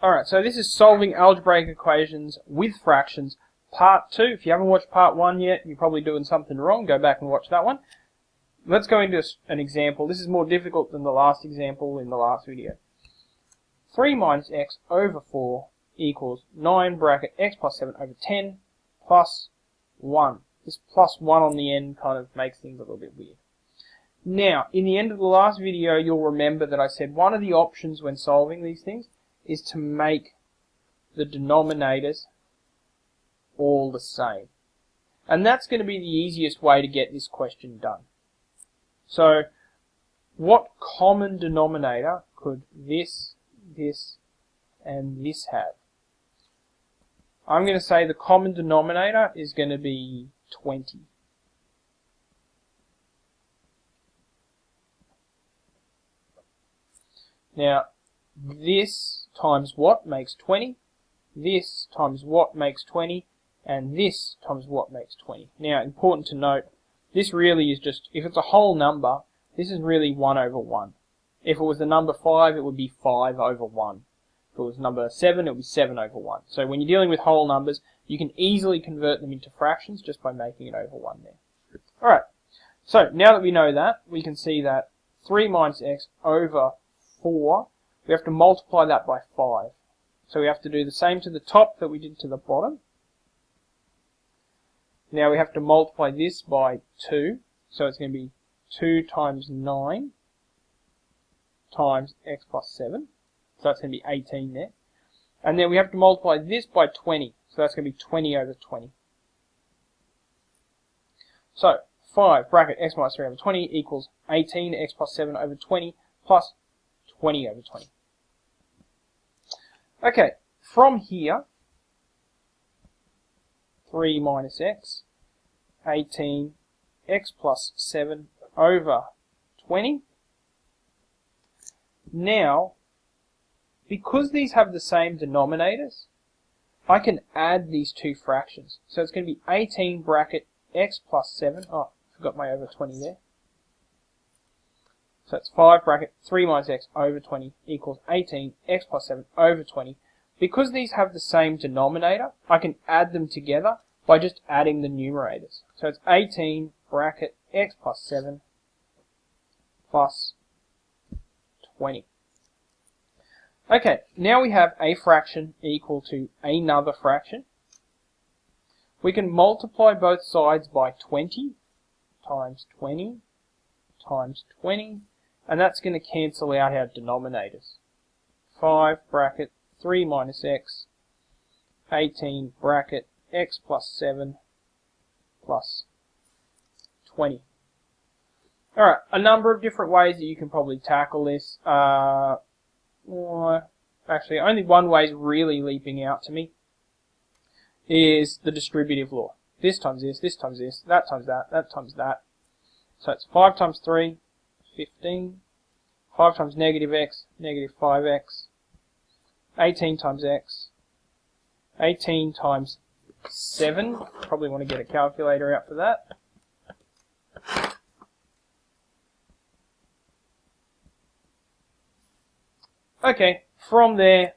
Alright, so this is solving algebraic equations with fractions, part 2. If you haven't watched part 1 yet, you're probably doing something wrong. Go back and watch that one. Let's go into an example. This is more difficult than the last example in the last video. 3 minus x over 4 equals 9 bracket x plus 7 over 10 plus 1. This plus 1 on the end kind of makes things a little bit weird. Now, in the end of the last video, you'll remember that I said one of the options when solving these things is to make the denominators all the same. And that's going to be the easiest way to get this question done. So, what common denominator could this, and this have? I'm going to say the common denominator is going to be 20. Now, this times what makes 20, this times what makes 20, and this times what makes 20. Now, important to note, this really is just, if it's a whole number, this is really 1 over 1. If it was the number 5, it would be 5 over 1. If it was number 7, it would be 7 over 1. So when you're dealing with whole numbers, you can easily convert them into fractions just by making it over 1 there. Alright, so now that we know that, we can see that 3 minus x over 4, we have to multiply that by 5. So we have to do the same to the top that we did to the bottom. Now we have to multiply this by 2, so it's going to be 2 times 9 times x plus 7, so that's going to be 18 there. And then we have to multiply this by 20, so that's going to be 20 over 20. So 5 bracket x minus 3 over 20 equals 18 x plus 7 over 20 plus 20 over 20. Okay, from here, 3 minus x, 18 x plus 7 over 20. Now, because these have the same denominators, I can add these two fractions. So it's going to be 18 bracket x plus 7. Oh, I forgot my over 20 there. So it's 5 bracket 3 minus x over 20 equals 18 x plus 7 over 20. Because these have the same denominator, I can add them together by just adding the numerators. So it's 18 bracket x plus 7 plus 20. Okay, now we have a fraction equal to another fraction. We can multiply both sides by 20 times 20 times 20, and that's going to cancel out our denominators. 5 bracket 3 minus x, 18 bracket x plus 7 plus 20. Alright, a number of different ways that you can probably tackle this. Actually, only one way is really leaping out to me, is the distributive law. This times this, this times this, that times that, that times that. So it's 5 times 3, 15. 5 times negative x, negative 5x. 18 times x. 18 times 7. Probably want to get a calculator out for that. Okay, from there,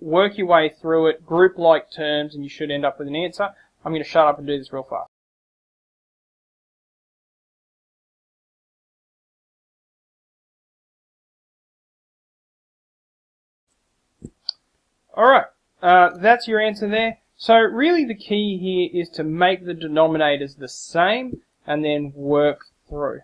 work your way through it, group like terms, and you should end up with an answer. I'm going to shut up and do this real fast. Alright, that's your answer there. So really the key here is to make the denominators the same and then work through.